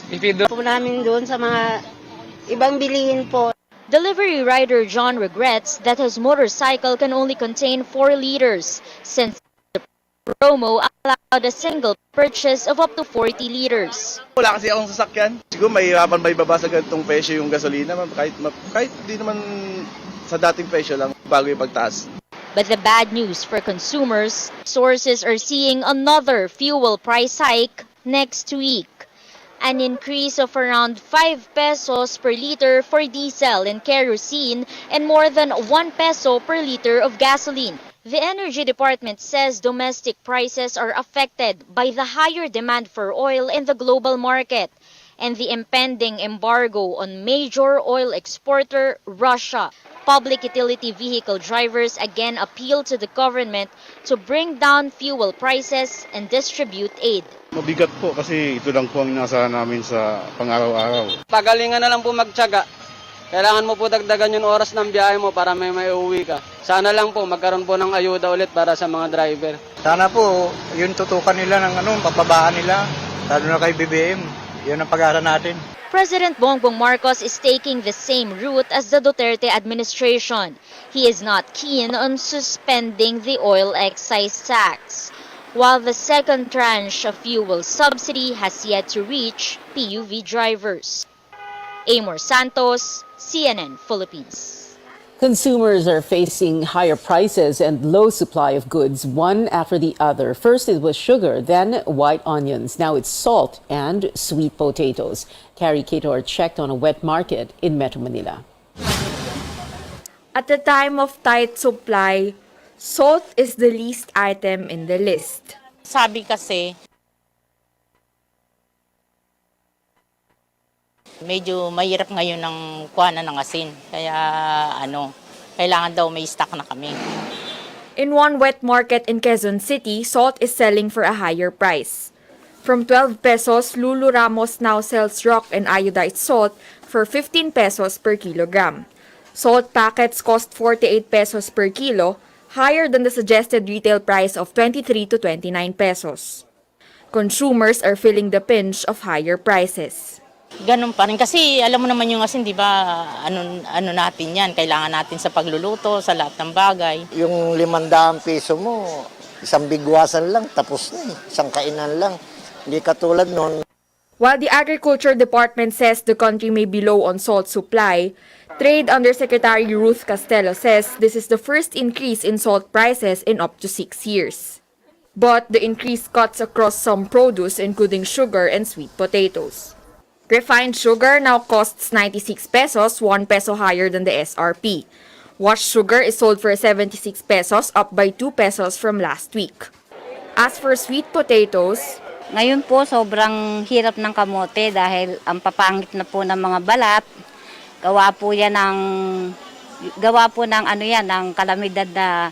If you do Po namin doon sa mga ibang bilihin po. Delivery rider John regrets that his motorcycle can only contain 4 liters since the promo allowed a single purchase of up to 40 liters. Wala kasi akong sasakyan. Siguro mahirapan ba ibaba sa ganitong presyo yung gasolina, kahit di naman sa dating presyo lang bago ipagtaas. But the bad news for consumers, sources are seeing another fuel price hike next week. An increase of around 5 pesos per liter for diesel and kerosene and more than 1 peso per liter of gasoline. The Energy Department says domestic prices are affected by the higher demand for oil in the global market and the impending embargo on major oil exporter Russia. Public utility vehicle drivers again appeal to the government to bring down fuel prices and distribute aid. Mabigat po kasi ito lang po ang inaasahan namin sa pang-araw-araw. pagalingan na lang po magtiyaga. Kailangan mo po dagdagan yung oras ng biyahe mo para may maiuwi ka. Sana lang po magkaroon po ng ayuda ulit para sa mga driver. Sana po yung tutukan nila ng papabaan nila, lalo na kay BBM. Yan ang pag-aaral natin. President Bongbong Marcos is taking the same route as the Duterte administration. He is not keen on suspending the oil excise tax, while the second tranche of fuel subsidy has yet to reach PUV drivers. Amor Santos, CNN Philippines. Consumers are facing higher prices and low supply of goods, one after the other. First it was sugar, then white onions. Now it's salt and sweet potatoes. Carrie Cator checked on a wet market in Metro Manila. At the time of tight supply, salt is the least item in the list. Sabi kasi, medyo mahirap ngayon ng kuhanan ng asin. Kaya kailangan daw may stock na kami. In one wet market in Quezon City, salt is selling for a higher price. From 12 pesos, Lulu Ramos now sells rock and iodized salt for 15 pesos per kilogram. Salt packets cost 48 pesos per kilo, higher than the suggested retail price of 23 to 29 pesos. Consumers are feeling the pinch of higher prices. Ganun pa rin kasi alam mo naman yung asin, di ba? Ano natin yan, kailangan natin sa pagluluto, sa lahat ng bagay. Yung 500 piso mo, isang bigwasan lang, tapos na isang kainan lang. Hindi katulad nun. While the Agriculture Department says the country may be low on salt supply, Trade Undersecretary Ruth Castelo says this is the first increase in salt prices in up to 6 years. But the increase cuts across some produce including sugar and sweet potatoes. Refined sugar now costs 96 pesos, 1 peso higher than the SRP. Washed sugar is sold for 76 pesos, up by 2 pesos from last week. As for sweet potatoes, Ngayon po sobrang hirap ng kamote dahil ang papangit na po ng mga balat. Gawa po ng ng kalamidad na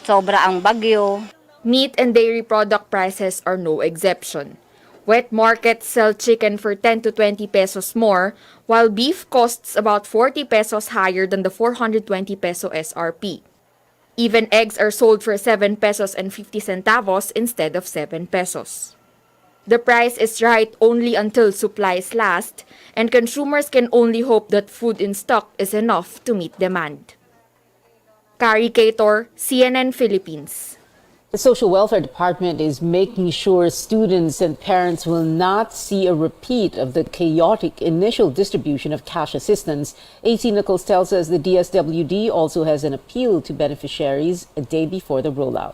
sobra ang bagyo. meat and dairy product prices are no exception. Wet markets sell chicken for 10 to 20 pesos more, while beef costs about 40 pesos higher than the 420 peso SRP. Even eggs are sold for 7 pesos and 50 centavos instead of 7 pesos. The price is right only until supplies last, and consumers can only hope that food in stock is enough to meet demand. Carrie Cator, CNN Philippines. The Social Welfare Department is making sure students and parents will not see a repeat of the chaotic initial distribution of cash assistance. AC Nichols tells us the DSWD also has an appeal to beneficiaries a day before the rollout.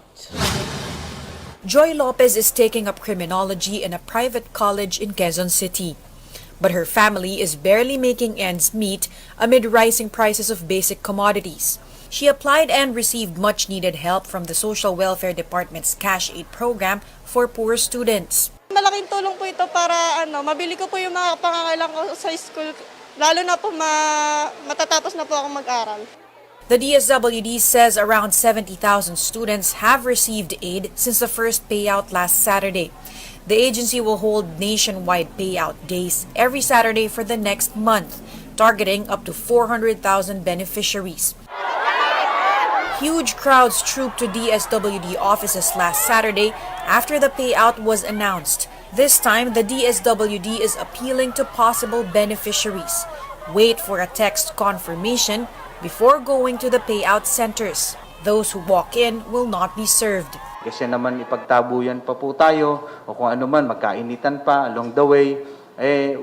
Joy Lopez is taking up criminology in a private college in Quezon City. But her family is barely making ends meet amid rising prices of basic commodities. She applied and received much-needed help from the Social Welfare Department's Cash Aid program for poor students. Malaking tulong po ito para mabili ko po yung mga pangangailangan ko sa school, lalo na po matatapos na po akong mag-aral. The DSWD says around 70,000 students have received aid since the first payout last Saturday. The agency will hold nationwide payout days every Saturday for the next month, targeting up to 400,000 beneficiaries. Huge crowds trooped to DSWD offices last Saturday after the payout was announced. This time, the DSWD is appealing to possible beneficiaries. Wait for a text confirmation before going to the payout centers. Those who walk in will not be served. Kasi naman ipagtabuyan pa po tayo o kung ano man, magkainitan pa along the way,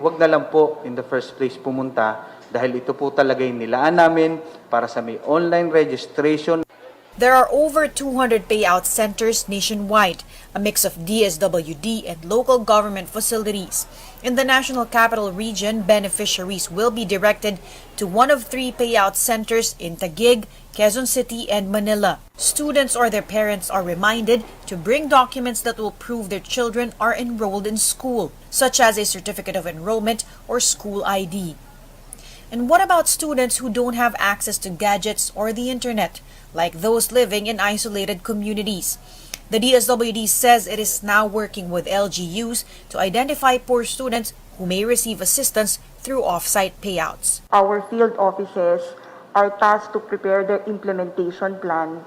wag na lang po in the first place pumunta dahil ito po talaga yung nilaan namin para sa may online registration. There are over 200 payout centers nationwide, a mix of DSWD and local government facilities. In the National Capital Region, beneficiaries will be directed to one of 3 payout centers in Taguig, Quezon City, and Manila. Students or their parents are reminded to bring documents that will prove their children are enrolled in school, such as a certificate of enrollment or school ID. And what about students who don't have access to gadgets or the internet, like those living in isolated communities? The DSWD says it is now working with LGUs to identify poor students who may receive assistance through off-site payouts. Our field offices are tasked to prepare the implementation plan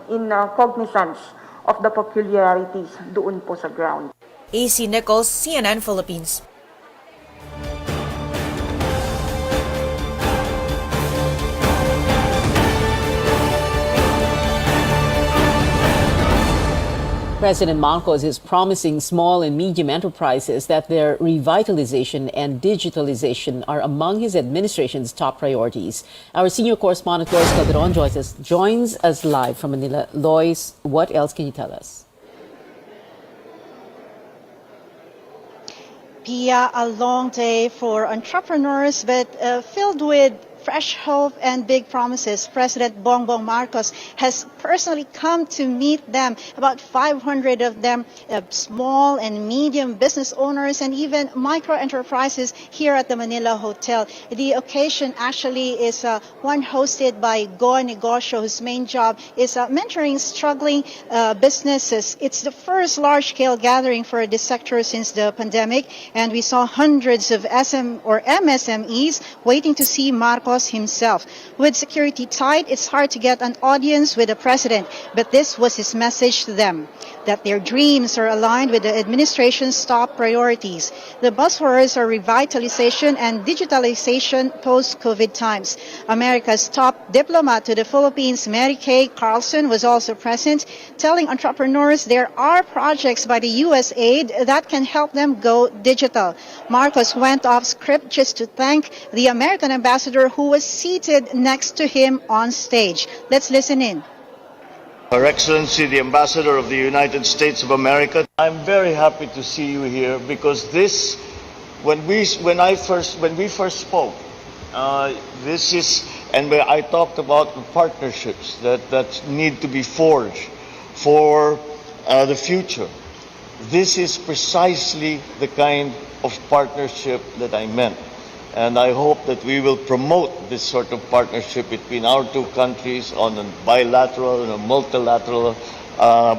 in cognizance of the peculiarities doon po sa ground. AC Nichols, CNN Philippines. President Marcos is promising small and medium enterprises that their revitalization and digitalization are among his administration's top priorities. Our senior correspondent Lois Calderon joins us live from Manila. Lois, what else can you tell us? Pia, a long day for entrepreneurs, but filled with fresh hope and big promises. President Bongbong Marcos has personally come to meet them, about 500 of them, small and medium business owners and even micro enterprises here at the Manila Hotel. The occasion actually is one hosted by Go Negosyo, whose main job is mentoring struggling businesses. It's the first large-scale gathering for this sector since the pandemic, and we saw hundreds of MSMEs waiting to see Marcos himself. With security tight, it's hard to get an audience with the president, but this was his message to them, that their dreams are aligned with the administration's top priorities. The buzzwords are revitalization and digitalization post-COVID times. America's top diplomat to the Philippines, Mary Kay Carlson, was also present, telling entrepreneurs there are projects by the USAID that can help them go digital. Marcos went off script just to thank the American ambassador who was seated next to him on stage. Let's listen in. Her Excellency, the Ambassador of the United States of America, I'm very happy to see you here because this, when we first spoke, this is, and where I talked about the partnerships that need to be forged for the future. This is precisely the kind of partnership that I meant. And I hope that we will promote this sort of partnership between our two countries on a bilateral and a multilateral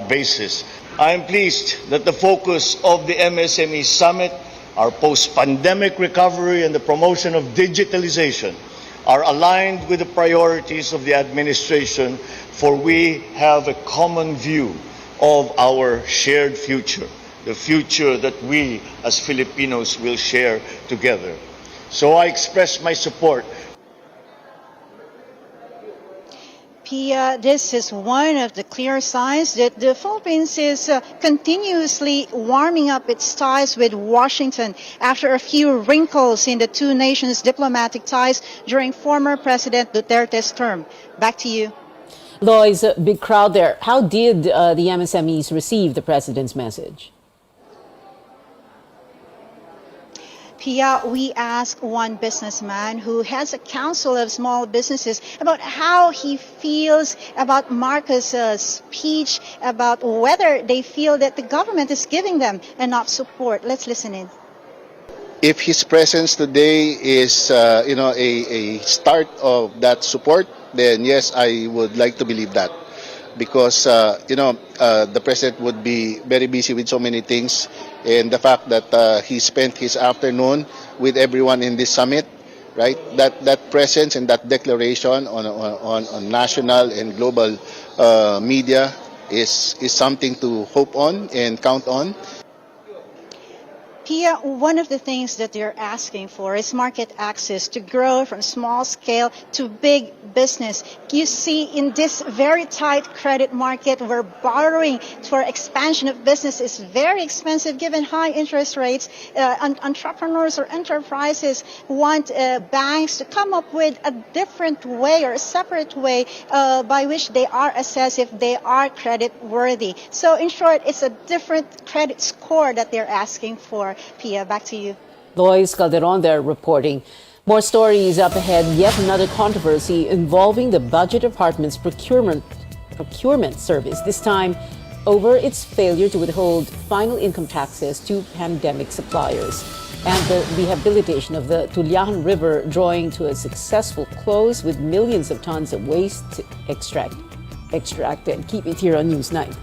basis. I am pleased that the focus of the MSME Summit, our post-pandemic recovery and the promotion of digitalization are aligned with the priorities of the administration, for we have a common view of our shared future, the future that we as Filipinos will share together. So I express my support. Pia, this is one of the clear signs that the Philippines is continuously warming up its ties with Washington after a few wrinkles in the two nations' diplomatic ties during former President Duterte's term. Back to you. Lois, a big crowd there. How did the MSMEs receive the president's message? Pia, we asked one businessman who has a council of small businesses about how he feels about Marcos' speech, about whether they feel that the government is giving them enough support. Let's listen in. If his presence today is, a start of that support, then yes, I would like to believe that. Because, the president would be very busy with so many things. And the fact that he spent his afternoon with everyone in this summit, right? That presence and that declaration on national and global media is something to hope on and count on. Pia, one of the things that they're asking for is market access to grow from small scale to big business. You see, in this very tight credit market where borrowing for expansion of business is very expensive given high interest rates, entrepreneurs or enterprises want banks to come up with a different way or a separate way by which they are assessed if they are credit worthy. So in short, it's a different credit score that they're asking for. Pia, back to you. Lois Calderon there reporting. More stories up ahead. Yet another controversy involving the Budget Department's procurement service, this time over its failure to withhold final income taxes to pandemic suppliers, and the rehabilitation of the Tulyahan River drawing to a successful close with millions of tons of waste extracted. Keep it here on News 9.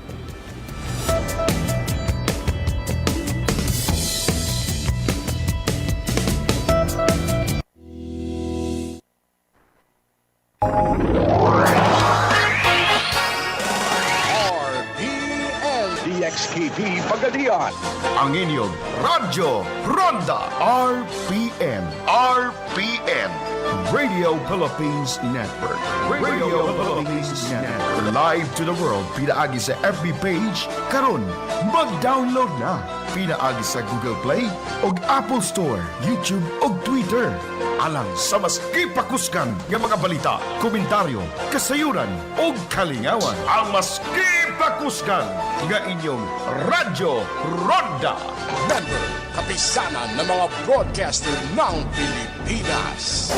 RPN DXKP Pagadian, ang inyong Radyo Ronda. RPN Radio Philippines Network. Radio Philippines Network. Live to the world, pinaagi sa FB page, karon mag-download na. Pinaagi sa Google Play og Apple Store, YouTube og Twitter. Alang sa mas kipakuskan ng mga balita, komentaryo, kasayuran o kalingawan. Ang mas kipakuskan ng inyong Radyo Ronda. Member, kapisanan ng mga broadcaster ng Pilipinas.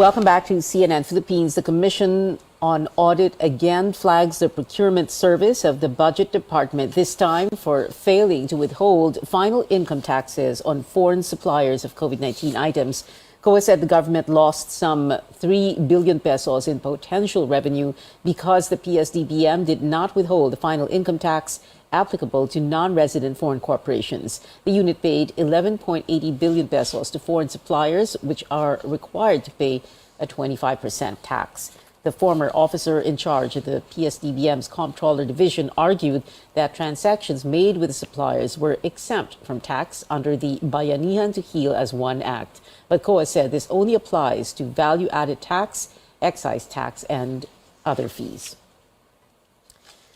Welcome back to CNN Philippines. The Commission on Audit again flags the procurement service of the Budget Department, this time for failing to withhold final income taxes on foreign suppliers of COVID-19 items. COA said the government lost some 3 billion pesos in potential revenue because the PSDBM did not withhold the final income tax applicable to non-resident foreign corporations. The unit paid 11.80 billion pesos to foreign suppliers, which are required to pay a 25% tax. The former officer in charge of the PSDBM's Comptroller Division argued that transactions made with the suppliers were exempt from tax under the Bayanihan to Heal as One Act. But COA said this only applies to value-added tax, excise tax, and other fees.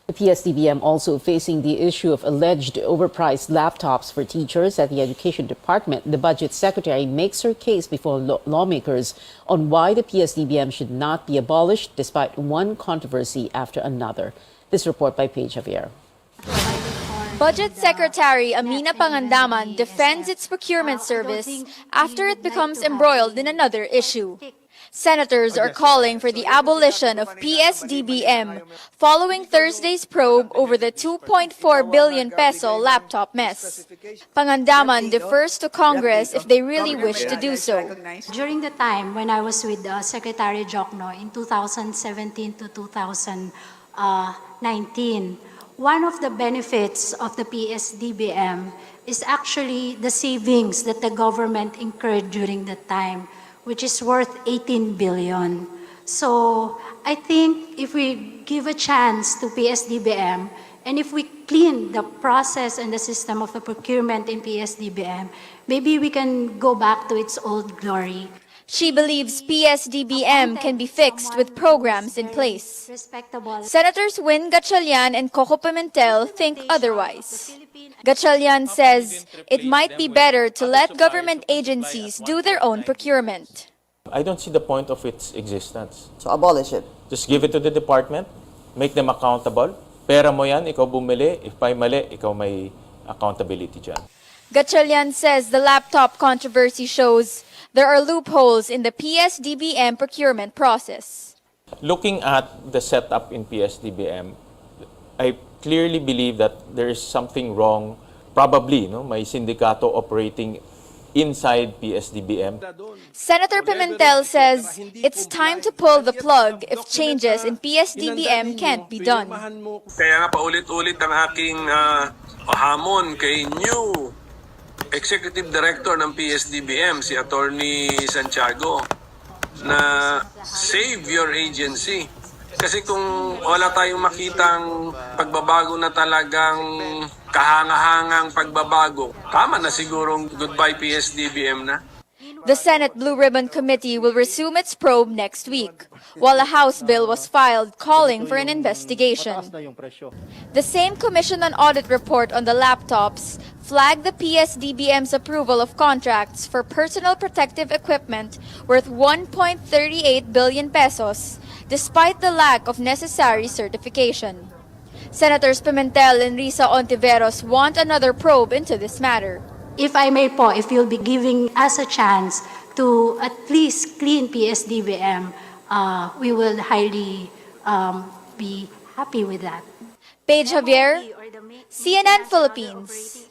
The PSDBM also facing the issue of alleged overpriced laptops for teachers at the Education Department. The Budget Secretary makes her case before lawmakers on why the PSDBM should not be abolished despite one controversy after another. This report by Paige Javier. Budget Secretary Amina Pangandaman defends its procurement service after it becomes embroiled in another issue. Senators are calling for the abolition of PSDBM following Thursday's probe over the 2.4 billion peso laptop mess. Pangandaman defers to Congress if they really wish to do so. During the time when I was with Secretary Jokno in 2017 to 2019, one of the benefits of the PSDBM is actually the savings that the government incurred during that time, which is worth 18 billion. So I think if we give a chance to PSDBM and if we clean the process and the system of the procurement in PSDBM, maybe we can go back to its old glory. She believes PSDBM can be fixed with programs in place. Senators Win Gatchalian and Coco Pimentel think otherwise. Gatchalian says it might be better to let government agencies do their own procurement. I don't see the point of its existence. So abolish it. Just give it to the department, make them accountable. Pera mo yan, ikaw bumili. If may mali, ikaw may accountability dyan. Gatchalian says the laptop controversy shows there are loopholes in the PSDBM procurement process. Looking at the setup in PSDBM, I clearly believe that there is something wrong. Probably, may sindikato operating inside PSDBM. Senator Pimentel says it's time to pull the plug if changes in PSDBM can't be done. Kaya nga paulit-ulit ang aking hamon kay new Executive Director ng PSDBM, si Attorney Santiago, na save your agency. Kasi kung wala tayong makitang pagbabago na talagang kahanga-hangang pagbabago, tama na sigurong goodbye PSDBM na. The Senate Blue Ribbon Committee will resume its probe next week, while a House bill was filed calling for an investigation. The same Commission on Audit report on the laptops flagged the PSDBM's approval of contracts for personal protective equipment worth 1.38 billion pesos, despite the lack of necessary certification. Senators Pimentel and Risa Ontiveros want another probe into this matter. If I may po, if you'll be giving us a chance to at least clean PSDBM, we will highly be happy with that. Paige Javier, CNN Philippines.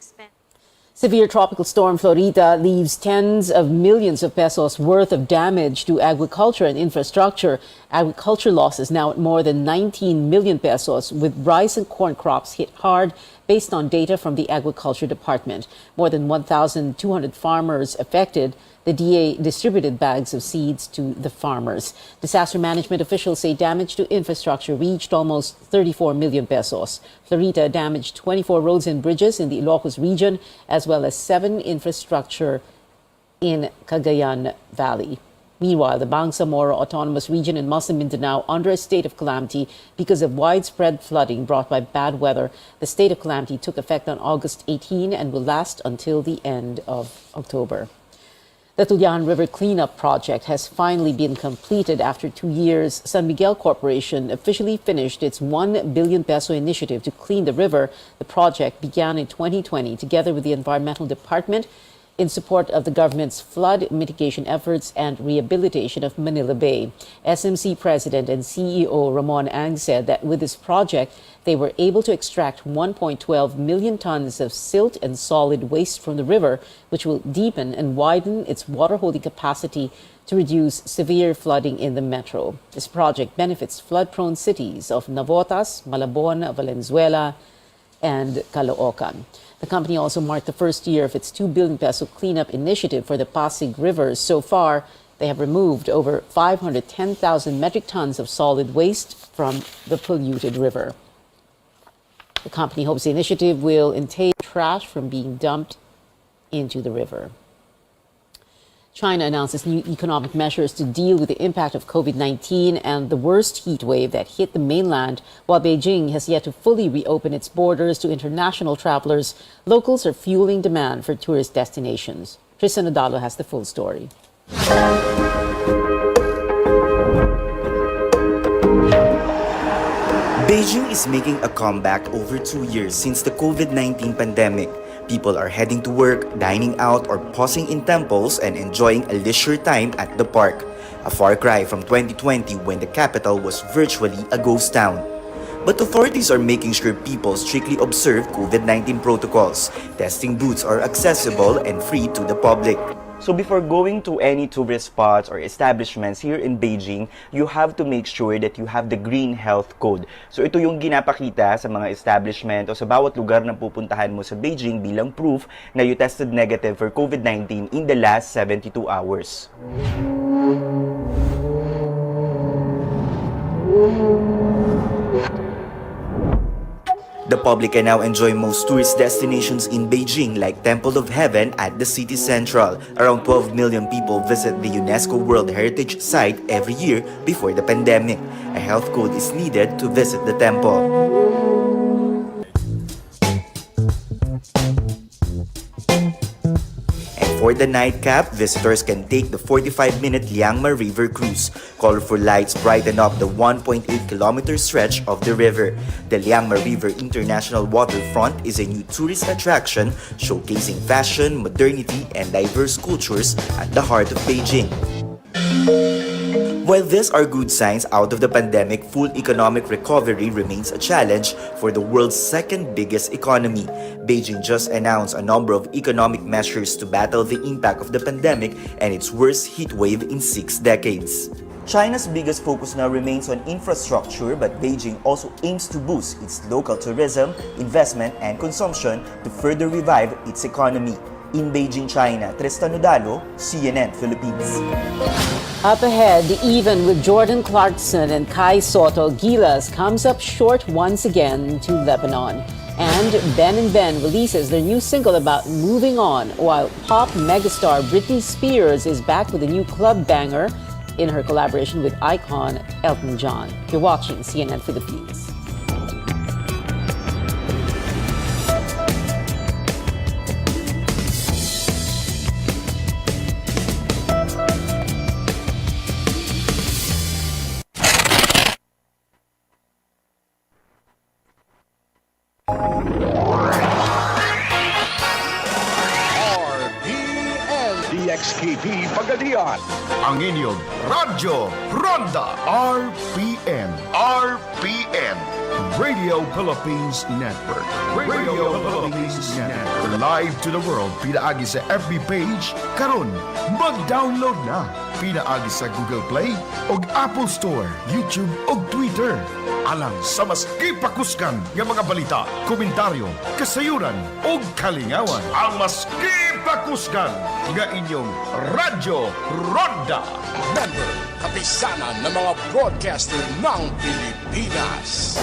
Severe tropical storm Florida leaves tens of millions of pesos worth of damage to agriculture and infrastructure. Agriculture losses now at more than 19 million pesos, with rice and corn crops hit hard based on data from the Agriculture Department. More than 1,200 farmers affected. The DA distributed bags of seeds to the farmers. Disaster management officials say damage to infrastructure reached almost 34 million pesos. Florida damaged 24 roads and bridges in the Ilocos region, as well as 7 infrastructure in Cagayan Valley. Meanwhile, the Bangsamoro Autonomous Region in Muslim Mindanao under a state of calamity because of widespread flooding brought by bad weather. The state of calamity took effect on August 18 and will last until the end of October. The Tulyan River Cleanup Project has finally been completed after 2 years. San Miguel Corporation officially finished its 1 billion peso initiative to clean the river. The project began in 2020 together with the Environmental Department in support of the government's flood mitigation efforts and rehabilitation of Manila Bay. SMC President and CEO Ramon Ang said that with this project, they were able to extract 1.12 million tons of silt and solid waste from the river, which will deepen and widen its water holding capacity to reduce severe flooding in the metro. This project benefits flood-prone cities of Navotas, Malabon, Valenzuela, and Caloocan. The company also marked the first year of its 2 billion peso cleanup initiative for the Pasig River. So far, they have removed over 510,000 metric tons of solid waste from the polluted river. The company hopes the initiative will entail trash from being dumped into the river. China announces new economic measures to deal with the impact of COVID-19 and the worst heat wave that hit the mainland. While Beijing has yet to fully reopen its borders to international travelers, locals are fueling demand for tourist destinations. Tristan Nadalo has the full story. Beijing is making a comeback over 2 years since the COVID-19 pandemic. People are heading to work, dining out, or pausing in temples and enjoying a leisure time at the park. A far cry from 2020 when the capital was virtually a ghost town. But authorities are making sure people strictly observe COVID-19 protocols. Testing booths are accessible and free to the public. So before going to any tourist spots or establishments here in Beijing, you have to make sure that you have the Green Health Code. So ito yung ginapakita sa mga establishment o sa bawat lugar na pupuntahan mo sa Beijing bilang proof na you tested negative for COVID-19 in the last 72 hours. The public can now enjoy most tourist destinations in Beijing like Temple of Heaven at the city central. Around 12 million people visit the UNESCO World Heritage Site every year before the pandemic. A health code is needed to visit the temple. For the nightcap, visitors can take the 45-minute Liangma River cruise. Colorful lights brighten up the 1.8-kilometer stretch of the river. The Liangma River International Waterfront is a new tourist attraction showcasing fashion, modernity, and diverse cultures at the heart of Beijing. While these are good signs out of the pandemic, full economic recovery remains a challenge for the world's second biggest economy. Beijing just announced a number of economic measures to battle the impact of the pandemic and its worst heat wave in 6 decades. China's biggest focus now remains on infrastructure, but Beijing also aims to boost its local tourism, investment, and consumption to further revive its economy. In Beijing, China, Tristan Udalo, CNN Philippines. Up ahead, even with Jordan Clarkson and Kai Soto, Gilas comes up short once again to Lebanon. And Ben and Ben releases their new single about moving on, while pop megastar Britney Spears is back with a new club banger in her collaboration with icon Elton John. You're watching CNN Philippines. RPN DXKP Pagadian. Ang inyong Radyo Ronda. RPN. RPN. Radio Philippines Network. Radio Philippines Network. Live to the world. Pinaagi sa FB page. Karon, mag-download na. Pinaagi sa Google Play o Apple Store, YouTube o Twitter. Alang sa mas kipakuskan ng mga balita, komentaryo, kasayuran o kalingawan. Ang mas kipakuskan ng inyong Radyo Ronda. Member, kapisanan ng mga broadcaster ng Pilipinas.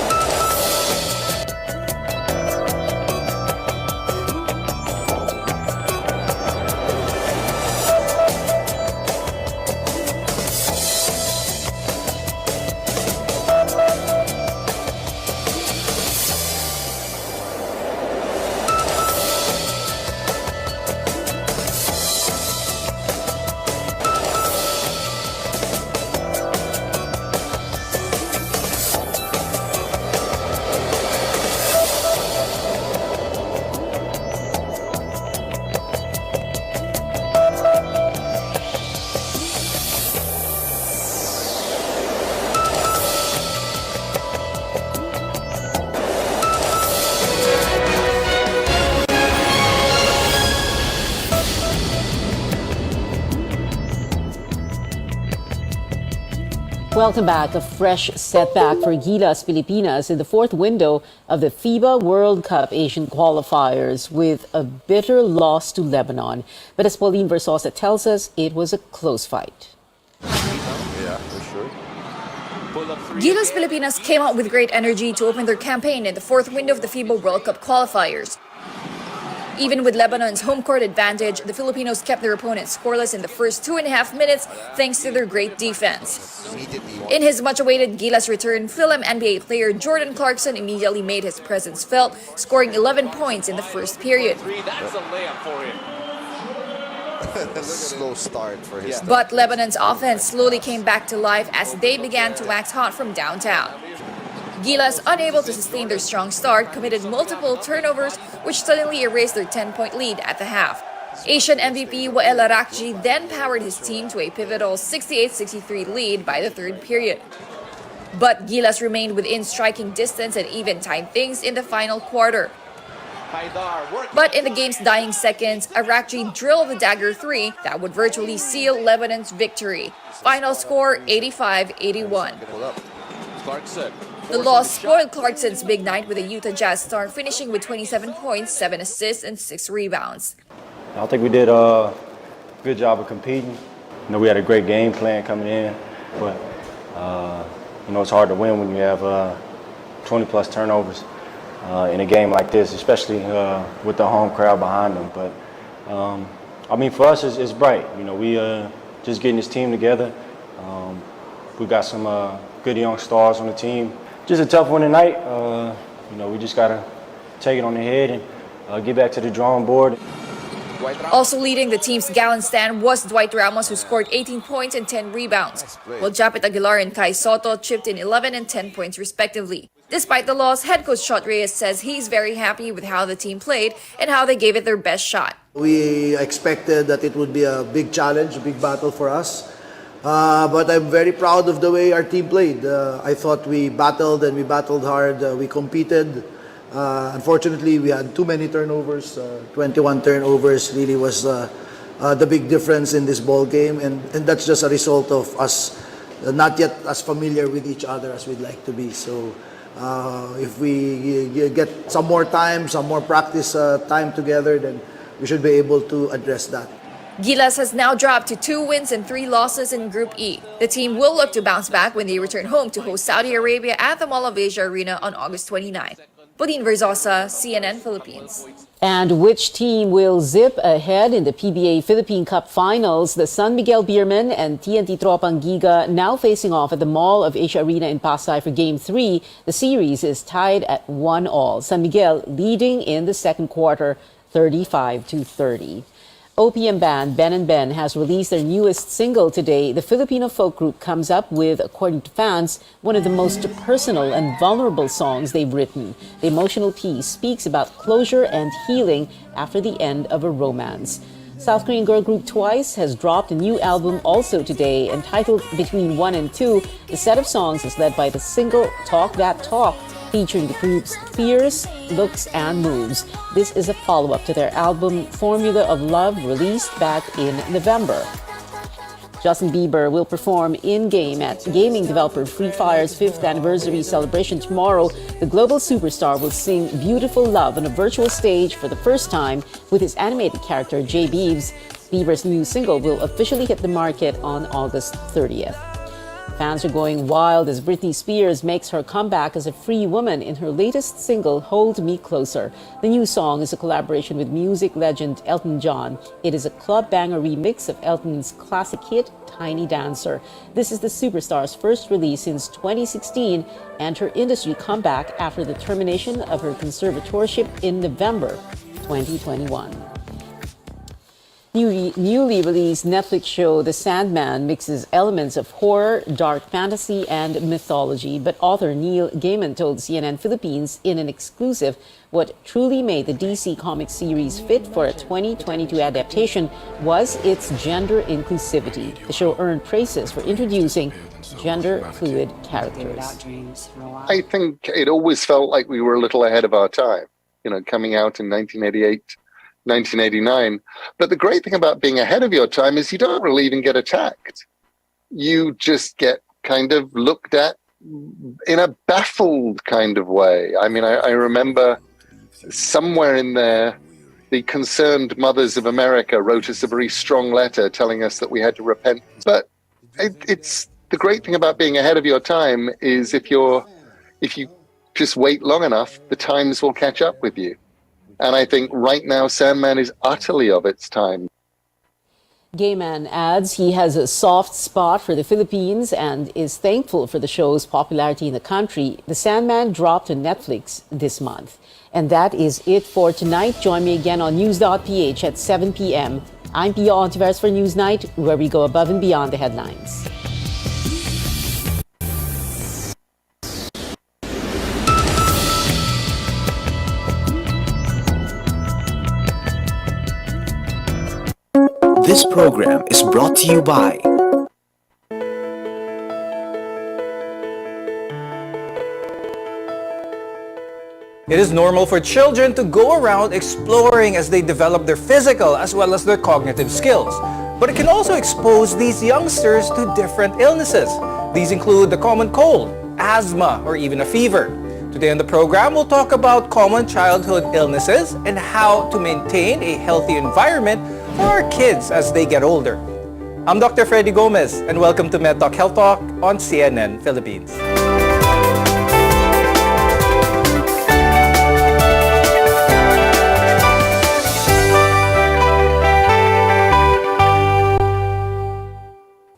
Welcome back. A fresh setback for Gilas Pilipinas in the fourth window of the FIBA World Cup Asian qualifiers with a bitter loss to Lebanon. But as Pauline Versosa tells us, it was a close fight. Yeah, for sure. Gilas Pilipinas came out with great energy to open their campaign in the fourth window of the FIBA World Cup qualifiers. Even with Lebanon's home court advantage, the Filipinos kept their opponents scoreless in the first 2.5 minutes thanks to their great defense. In his much-awaited Gilas return, Philem NBA player Jordan Clarkson immediately made his presence felt, scoring 11 points in the first period. That's a layup for him. Slow start for his But Lebanon's offense slowly came back to life as they began to wax hot from downtown. Gilas, unable to sustain their strong start, committed multiple turnovers which suddenly erased their 10-point lead at the half. Asian MVP Wael Arakji then powered his team to a pivotal 68-63 lead by the third period. But Gilas remained within striking distance and even tied things in the final quarter. But in the game's dying seconds, Arakji drilled the dagger 3 that would virtually seal Lebanon's victory. Final score 85-81. The loss spoiled Clarkson's big night with the Utah Jazz star finishing with 27 points, 7 assists, and 6 rebounds. I think we did a good job of competing. You know, we had a great game plan coming in, but you know, it's hard to win when you have 20-plus turnovers. in a game like this, especially with the home crowd behind them. But I mean, for us, it's bright. You know, we just getting this team together. We got some good young stars on the team. Just a tough one tonight. You know, we just gotta take it on the head and get back to the drawing board. Also leading the team's gallant stand was Dwight Ramos, who scored 18 points and 10 rebounds, while Japet Aguilar and Kai Soto chipped in 11 and 10 points respectively. Despite the loss, head coach Shot Reyes says he's very happy with how the team played and how they gave it their best shot. We expected that it would be a big challenge, a big battle for us. But I'm very proud of the way our team played. I thought we battled and we battled hard. We competed. Unfortunately, we had too many turnovers. 21 turnovers really was the big difference in this ball game, and that's just a result of us not yet as familiar with each other as we'd like to be. So if we get some more time, some more practice time together, then we should be able to address that. Gilas has now dropped to 2 wins and 3 losses in Group E. The team will look to bounce back when they return home to host Saudi Arabia at the Mall of Asia Arena on August 29. Pauline Verzosa, CNN Philippines. And which team will zip ahead in the PBA Philippine Cup Finals? The San Miguel Beermen and TNT Tropang Giga now facing off at the Mall of Asia Arena in Pasay for Game 3. The series is tied at 1-1. San Miguel leading in the second quarter, 35-30. OPM band Ben & Ben has released their newest single today. The Filipino folk group comes up with, according to fans, one of the most personal and vulnerable songs they've written. The emotional piece speaks about closure and healing after the end of a romance. South Korean girl group Twice has dropped a new album also today entitled Between 1 and 2. The set of songs is led by the single Talk That Talk, featuring the group's fears, looks, and moves. This is a follow-up to their album Formula of Love, released back in November. Justin Bieber will perform in-game at gaming developer Free Fire's 5th anniversary celebration tomorrow. The global superstar will sing Beautiful Love on a virtual stage for the first time with his animated character Jay Beeves. Bieber's new single will officially hit the market on August 30th. Fans are going wild as Britney Spears makes her comeback as a free woman in her latest single, Hold Me Closer. The new song is a collaboration with music legend Elton John. It is a club banger remix of Elton's classic hit, Tiny Dancer. This is the superstar's first release since 2016 and her industry comeback after the termination of her conservatorship in November 2021. Newly released Netflix show The Sandman mixes elements of horror, dark fantasy, and mythology. But author Neil Gaiman told CNN Philippines in an exclusive what truly made the DC Comics series fit for a 2022 adaptation was its gender inclusivity. The show earned praises for introducing gender-fluid characters. I think it always felt like we were a little ahead of our time, you know, coming out in 1988. 1989. But the great thing about being ahead of your time is you don't really even get attacked. You just get kind of looked at in a baffled kind of way. I mean, I remember somewhere in there, the Concerned Mothers of America wrote us a very strong letter telling us that we had to repent. But it's the great thing about being ahead of your time is if you just wait long enough, the times will catch up with you. And I think right now, Sandman is utterly of its time. Gaiman adds he has a soft spot for the Philippines and is thankful for the show's popularity in the country. The Sandman dropped on Netflix this month. And that is it for tonight. Join me again on News.ph at 7 p.m. I'm Pia Ontiveros for Newsnight, where we go above and beyond the headlines. This program is brought to you by It is normal for children to go around exploring as they develop their physical as well as their cognitive skills. But it can also expose these youngsters to different illnesses. These include the common cold, asthma, or even a fever. Today on the program, we'll talk about common childhood illnesses and how to maintain a healthy environment for our kids as they get older. I'm Dr. Freddy Gomez, and welcome to MedTalk Health Talk on CNN Philippines.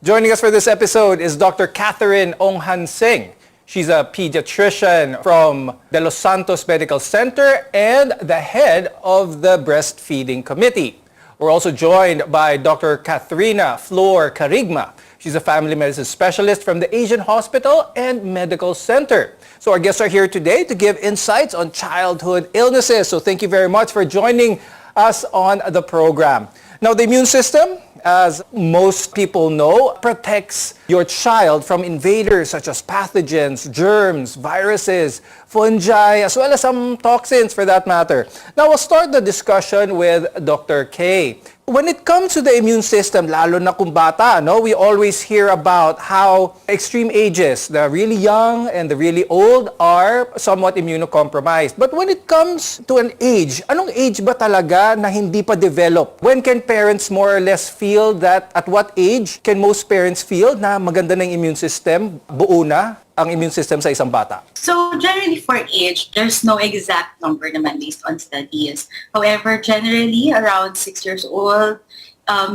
Joining us for this episode is Dr. Catherine Onghansing. She's a pediatrician from the Los Santos Medical Center and the head of the Breastfeeding Committee. We're also joined by Dr. Kathrina Flor Carigma. She's a family medicine specialist from the Asian Hospital and Medical Center. So our guests are here today to give insights on childhood illnesses. So thank you very much for joining us on the program. Now, the immune system, as most people know, protects your child from invaders such as pathogens, germs, viruses, fungi, as well as some toxins for that matter. Now, we'll start the discussion with Dr. K. When it comes to the immune system, lalo na kung bata, no, we always hear about how extreme ages, the really young and the really old, are somewhat immunocompromised. But when it comes to an age, anong age ba talaga na hindi pa develop? When can parents more or less feel that, at what age can most parents feel na maganda ng immune system, buo na ang immune system sa isang bata? So generally for age, there's no exact number naman based on studies. However, generally around 6 years old,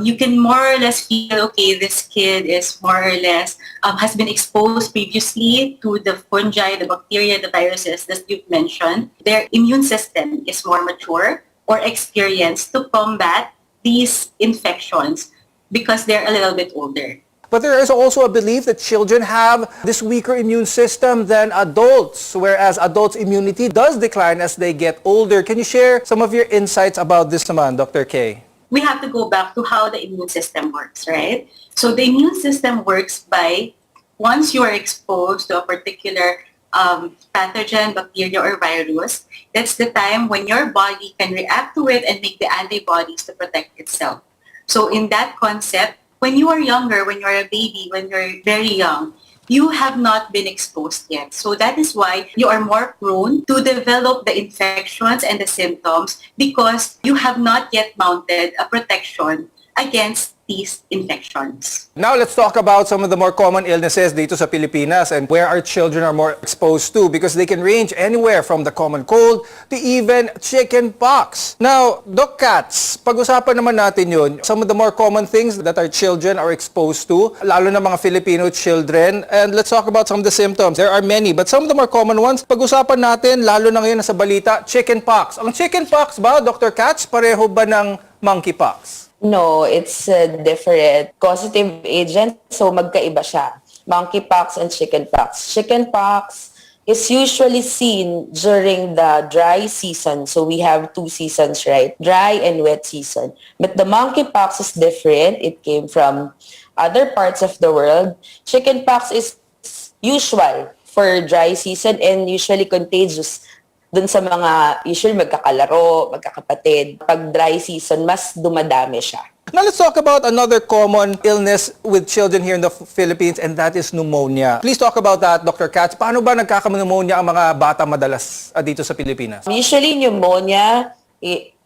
you can more or less feel, okay, this kid is more or less, has been exposed previously to the fungi, the bacteria, the viruses that you've mentioned. Their immune system is more mature or experienced to combat these infections because they're a little bit older. But there is also a belief that children have this weaker immune system than adults, whereas adults' immunity does decline as they get older. Can you share some of your insights about this naman, Dr. K? We have to go back to how the immune system works, right? So the immune system works by, once you are exposed to a particular pathogen, bacteria, or virus, that's the time when your body can react to it and make the antibodies to protect itself. So in that concept, when you are younger, when you're a baby, when you're very young, you have not been exposed yet. So that is why you are more prone to develop the infections and the symptoms because you have not yet mounted a protection against these infections. Now let's talk about some of the more common illnesses dito sa Pilipinas and where our children are more exposed to, because they can range anywhere from the common cold to even chicken pox. Now, Doc Katz, pag-usapan naman natin yun, some of the more common things that our children are exposed to, lalo na mga Filipino children, and let's talk about some of the symptoms. There are many, but some of the more common ones, pag-usapan natin, lalo na ngayon sa balita, chicken pox. Ang chicken pox ba, Dr. Katz, pareho ba ng monkeypox? No, it's a different causative agent, so magkaiba siya. Monkeypox and chickenpox. Chickenpox is usually seen during the dry season. So we have 2 seasons, right? Dry and wet season. But the monkeypox is different. It came from other parts of the world. Chickenpox is usual for dry season and usually contagious dun sa mga usually magkakalaro, magkakapatid. Pag dry season, mas dumadami siya. Now let's talk about another common illness with children here in the Philippines, and that is pneumonia. Please talk about that, Dr. Katz. Paano ba nagkaka-pneumonia ang mga bata madalas dito sa Pilipinas? Usually, pneumonia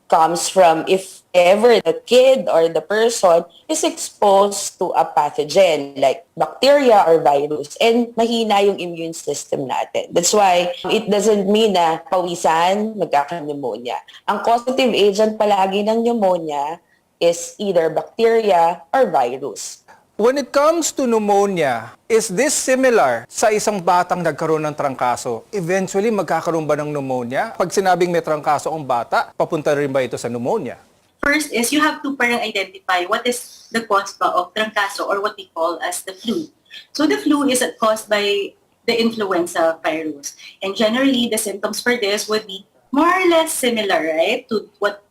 comes from if ever the kid or the person is exposed to a pathogen like bacteria or virus and mahina yung immune system natin. That's why it doesn't mean na pawisan, magkaka-pneumonia. Ang causative agent palagi ng pneumonia is either bacteria or virus. When it comes to pneumonia, is this similar sa isang batang nagkaroon ng trangkaso? Eventually, magkakaroon ba ng pneumonia? Pag sinabing may trangkaso ang bata, papunta rin ba ito sa pneumonia? First is you have to parang identify what is the cause ba of trangkaso or what we call as the flu. So the flu is caused by the influenza virus. And generally, the symptoms for this would be more or less similar, right, to what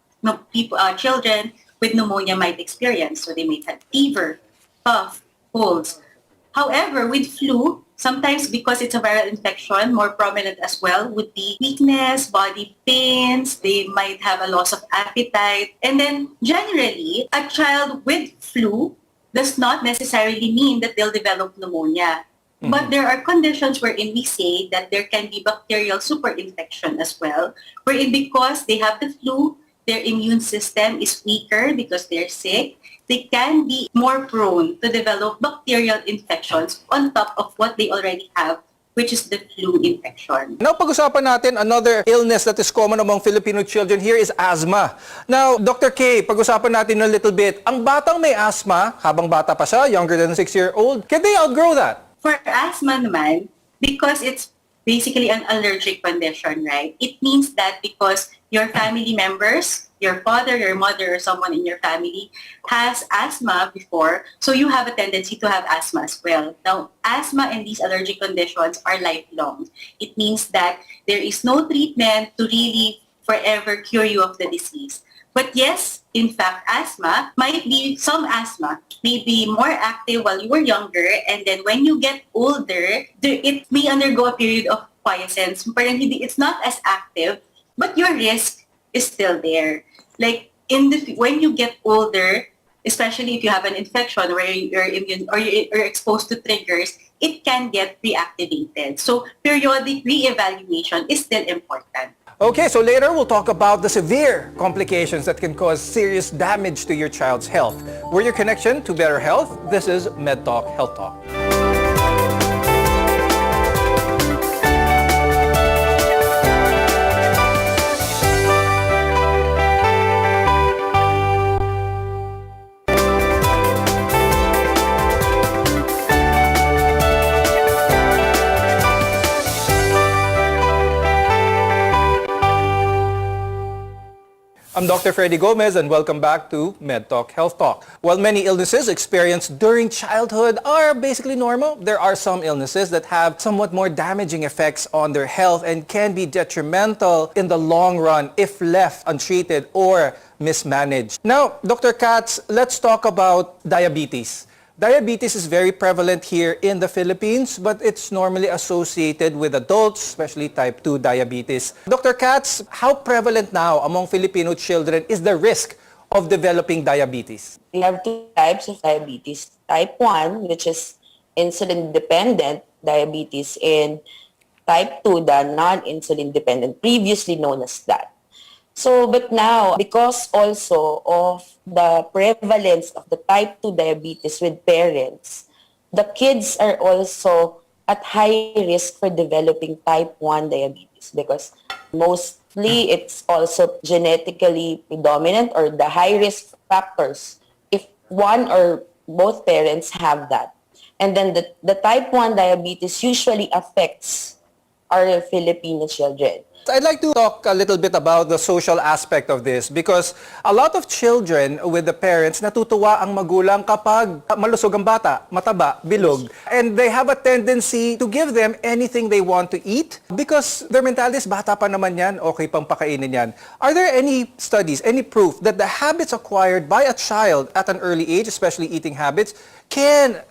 children with pneumonia might experience. So they might have fever, cough, colds. However, with flu, sometimes because it's a viral infection, more prominent as well would be weakness, body pains, they might have a loss of appetite. And then generally, a child with flu does not necessarily mean that they'll develop pneumonia. Mm-hmm. But there are conditions wherein we say that there can be bacterial superinfection as well, wherein because they have the flu, their immune system is weaker because they're sick, they can be more prone to develop bacterial infections on top of what they already have which is the flu infection. Now, pag-usapan natin another illness that is common among Filipino children here is asthma. Now, Dr. K, pag-usapan natin a little bit. Ang batang may asthma, habang bata pa siya, younger than 6-year-old, can they outgrow that? For asthma naman, because it's basically an allergic condition, right? It means that because your family members, your father, your mother, or someone in your family has asthma before, so you have a tendency to have asthma as well. Now, asthma and these allergic conditions are lifelong. It means that there is no treatment to really forever cure you of the disease. But yes, in fact, some asthma may be more active while you were younger, and then when you get older, it may undergo a period of quiescence. Parang it's not as active, but your risk is still there. Like when you get older, especially if you have an infection where you're immune or you're exposed to triggers, it can get reactivated. So periodic reevaluation is still important. Okay, so later we'll talk about the severe complications that can cause serious damage to your child's health. We're your connection to better health. This is MedTalk Health Talk. I'm Dr. Freddy Gomez and welcome back to MedTalk Health Talk. While many illnesses experienced during childhood are basically normal, there are some illnesses that have somewhat more damaging effects on their health and can be detrimental in the long run if left untreated or mismanaged. Now, Dr. Katz, let's talk about diabetes. Diabetes is very prevalent here in the Philippines, but it's normally associated with adults, especially type 2 diabetes. Dr. Katz, how prevalent now among Filipino children is the risk of developing diabetes? We have two types of diabetes. Type 1, which is insulin-dependent diabetes, and type 2, the non-insulin-dependent, previously known as that. So, but now, because also of the prevalence of the type 2 diabetes with parents, the kids are also at high risk for developing type 1 diabetes because mostly it's also genetically predominant or the high risk factors if one or both parents have that. And then the type 1 diabetes usually affects our Filipino children. I'd like to talk a little bit about the social aspect of this because a lot of children with the parents natutuwa ang magulang kapag malusog ang bata, mataba, bilog, and they have a tendency to give them anything they want to eat because their mentality is bata pa naman yan, okay pang pakainin yan. Are there any studies, any proof that the habits acquired by a child at an early age, especially eating habits, can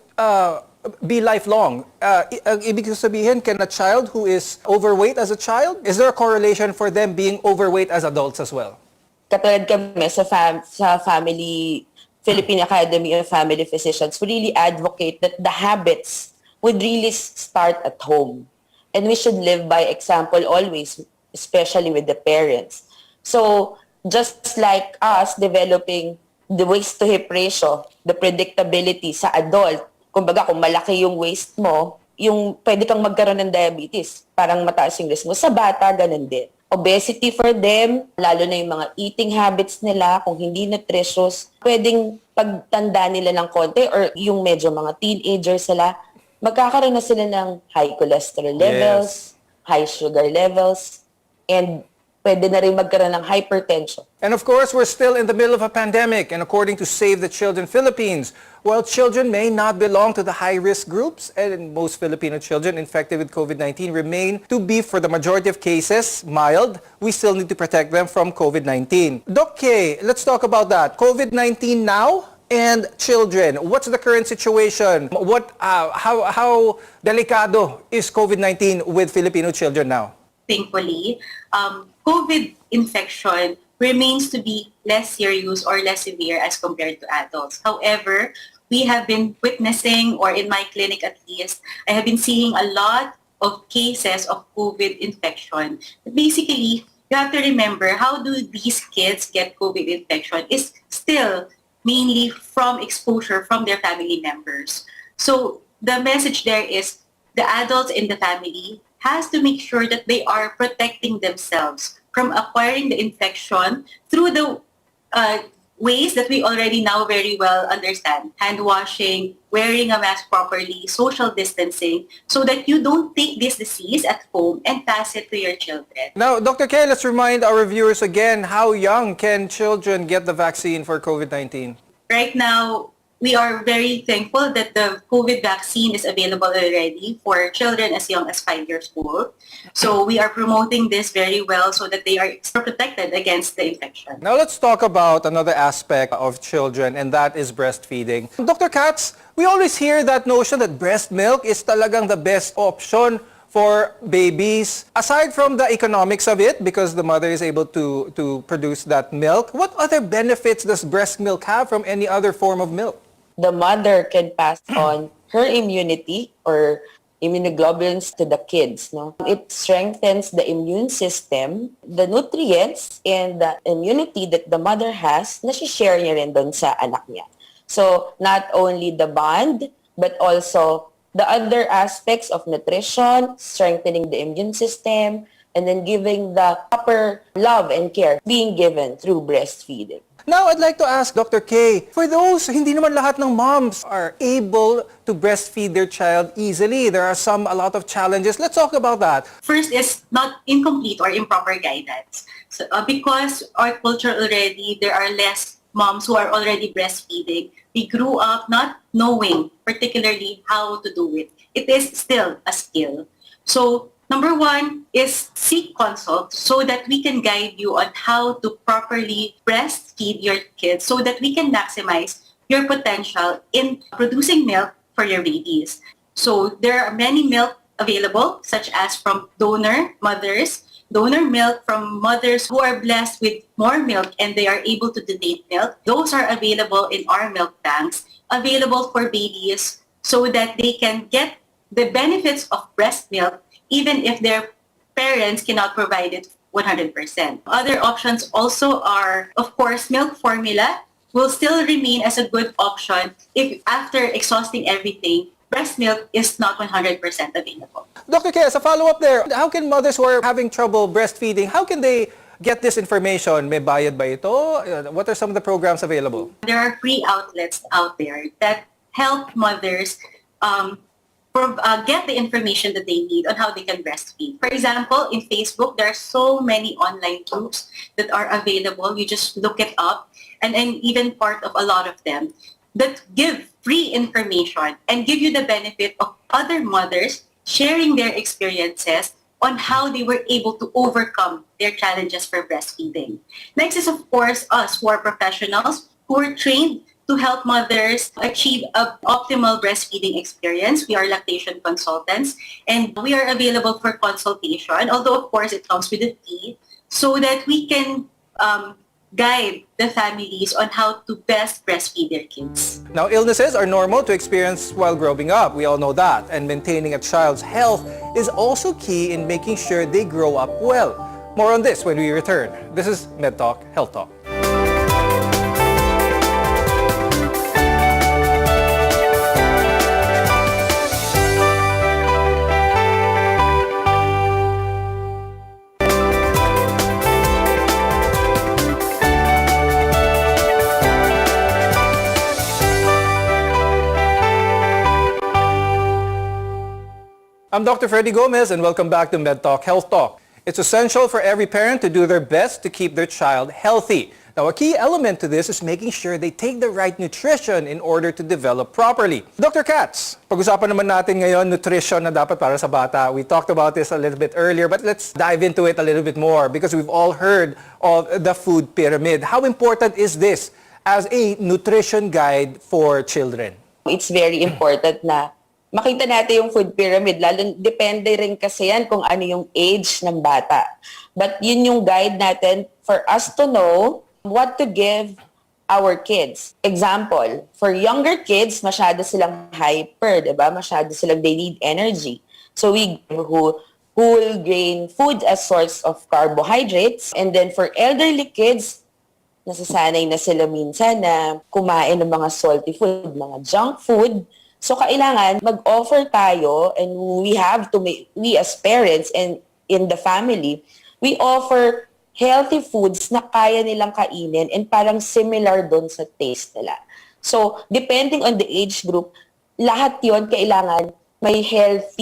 be lifelong? Ibig sabihin, can a child who is overweight as a child, is there a correlation for them being overweight as adults as well? Katulad kami sa family, Philippine Academy of Family Physicians, we really advocate that the habits would really start at home. And we should live by example always, especially with the parents. So, just like us developing the waist-to-hip ratio, the predictability sa adult, kumbaga kung malaki yung waist mo, yung pwede kang magkaroon ng diabetes, parang mataas yung risk mo. Sa bata, ganun din. Obesity for them, lalo na yung mga eating habits nila, kung hindi nutritious, pwedeng pagtanda nila ng konti or yung medyo mga teenagers sila, magkakaroon na sila ng high cholesterol levels, high sugar levels, and pwede na rin magkaroon ng hypertension. And of course, we're still in the middle of a pandemic, and according to Save the Children Philippines, while children may not belong to the high-risk groups, and most Filipino children infected with COVID-19 remain to be, for the majority of cases, mild, we still need to protect them from COVID-19. Doc K, let's talk about that. COVID-19 now and children. What's the current situation? How delicado is COVID-19 with Filipino children now? Thankfully, COVID infection remains to be less serious or less severe as compared to adults. However, we have been witnessing, or in my clinic at least, I have been seeing a lot of cases of COVID infection. Basically, you have to remember how do these kids get COVID infection is still mainly from exposure from their family members. So the message there is the adults in the family has to make sure that they are protecting themselves from acquiring the infection through the ways that we already now very well understand. Hand washing, wearing a mask properly, social distancing, so that you don't take this disease at home and pass it to your children. Now, Dr. K, let's remind our viewers again, how young can children get the vaccine for COVID-19? Right now, we are very thankful that the COVID vaccine is available already for children as young as 5 years old. So we are promoting this very well so that they are protected against the infection. Now let's talk about another aspect of children, and that is breastfeeding. Dr. Katz, we always hear that notion that breast milk is talagang the best option for babies. Aside from the economics of it, because the mother is able to produce that milk, what other benefits does breast milk have from any other form of milk? The mother can pass on her immunity or immunoglobulins to the kids. No? It strengthens the immune system, the nutrients and the immunity that the mother has, na share niya rin doon sa anak niya. So not only the bond, but also the other aspects of nutrition, strengthening the immune system, and then giving the proper love and care being given through breastfeeding. Now, I'd like to ask Dr. K, for those, hindi naman lahat ng moms are able to breastfeed their child easily. There are a lot of challenges. Let's talk about that. First is not incomplete or improper guidance. So, because our culture already, there are less moms who are already breastfeeding. We grew up not knowing particularly how to do it. It is still a skill. So, number one is seek consult so that we can guide you on how to properly breastfeed your kids so that we can maximize your potential in producing milk for your babies. So there are many milk available, such as from donor mothers, donor milk from mothers who are blessed with more milk and they are able to donate milk. Those are available in our milk banks, available for babies so that they can get the benefits of breast milk even if their parents cannot provide it 100%. Other options also are, of course, milk formula will still remain as a good option if after exhausting everything, breast milk is not 100% available. Dr. K, as a follow-up there, how can mothers who are having trouble breastfeeding, how can they get this information? May bayad ba ito? What are some of the programs available? There are free outlets out there that help mothers get the information that they need on how they can breastfeed. For example, in Facebook, there are so many online groups that are available. You just look it up, and even part of a lot of them that give free information and give you the benefit of other mothers sharing their experiences on how they were able to overcome their challenges for breastfeeding. Next is, of course, us who are professionals who are trained to help mothers achieve an optimal breastfeeding experience. We are lactation consultants and we are available for consultation, although of course it comes with a fee, so that we can guide the families on how to best breastfeed their kids. Now, illnesses are normal to experience while growing up. We all know that. And maintaining a child's health is also key in making sure they grow up well. More on this when we return. This is Med Talk, Health Talk. I'm Dr. Freddy Gomez and welcome back to Med Talk, Health Talk. It's essential for every parent to do their best to keep their child healthy. Now, a key element to this is making sure they take the right nutrition in order to develop properly. Dr. Katz, pag-usapan naman natin ngayon nutrition na dapat para sa bata. We talked about this a little bit earlier, but let's dive into it a little bit more because we've all heard of the food pyramid. How important is this as a nutrition guide for children? It's very important na makita natin yung food pyramid, lalo depende rin kasi yan kung ano yung age ng bata. But yun yung guide natin for us to know what to give our kids. Example, for younger kids, masyado silang hyper, diba? Masyado silang, they need energy. So we give whole grain food as source of carbohydrates. And then for elderly kids, nasasanay na sila minsan na kumain ng mga salty food, mga junk food. So kailangan mag-offer tayo, and we have to make, we as parents and in the family, we offer healthy foods na kaya nilang kainin and parang similar doon sa taste nila. So depending on the age group, lahat yon kailangan may health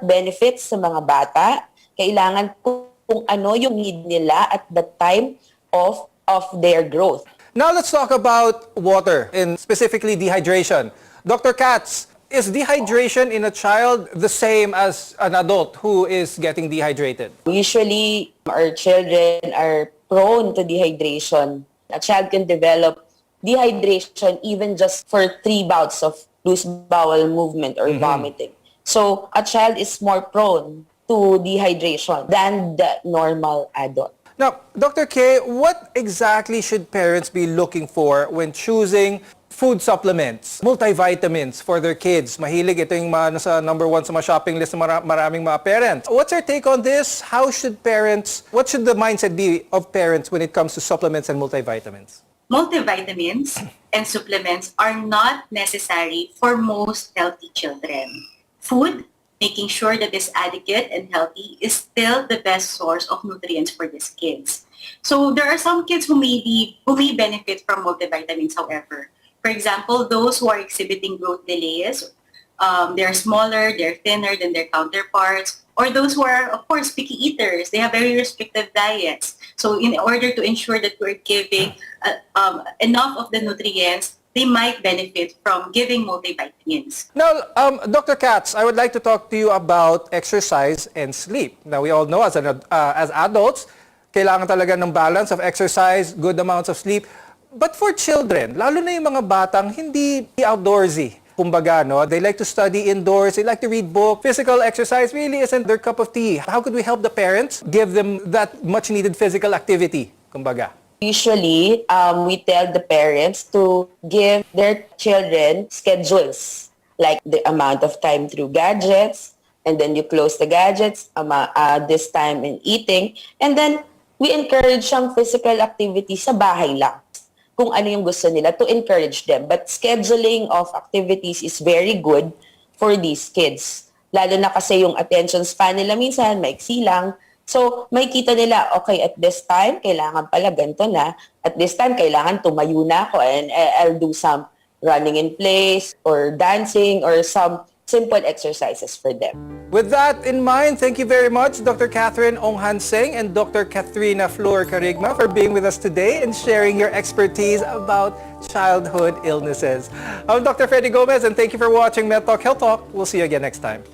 benefits sa mga bata. Kailangan kung ano yung need nila at the time of their growth. Now let's talk about water and specifically dehydration. Dr. Katz, is dehydration in a child the same as an adult who is getting dehydrated? Usually, our children are prone to dehydration. A child can develop dehydration even just for 3 bouts of loose bowel movement or vomiting. So, a child is more prone to dehydration than the normal adult. Now, Dr. K, what exactly should parents be looking for when choosing food supplements, multivitamins for their kids? Mahilig ito yung nasa number 1 sa mga shopping list ng maraming mga parents. What's your take on this? What should the mindset be of parents when it comes to supplements and multivitamins? Multivitamins and supplements are not necessary for most healthy children. Food, making sure that it's adequate and healthy, is still the best source of nutrients for these kids. So there are some kids who may benefit from multivitamins, however. For example, those who are exhibiting growth delays, they're smaller, they're thinner than their counterparts, or those who are, of course, picky eaters. They have very restrictive diets. So in order to ensure that we're giving enough of the nutrients, they might benefit from giving multivitamins. Now, Dr. Katz, I would like to talk to you about exercise and sleep. Now, we all know as adults, kailangan talaga ng balance of exercise, good amounts of sleep. But for children, lalo na yung mga batang hindi outdoorsy, kumbaga, no? They like to study indoors, they like to read books. Physical exercise really isn't their cup of tea. How could we help the parents give them that much needed physical activity, kumbaga? Usually, we tell the parents to give their children schedules, like the amount of time through gadgets, and then you close the gadgets, this time in eating, and then we encourage some physical activity sa bahay lang, kung ano yung gusto nila, to encourage them. But scheduling of activities is very good for these kids. Lalo na kasi yung attention span nila minsan, maiksi lang. So, may kita nila, okay, at this time, kailangan pala ganito na. At this time, kailangan tumayo na ako and I'll do some running in place or dancing or some simple exercises for them. With that in mind, thank you very much, Dr. Catherine Onghanseng and Dr. Kathrina Flor Carigma for being with us today and sharing your expertise about childhood illnesses. I'm Dr. Freddy Gomez and thank you for watching Med Talk Health Talk. We'll see you again next time.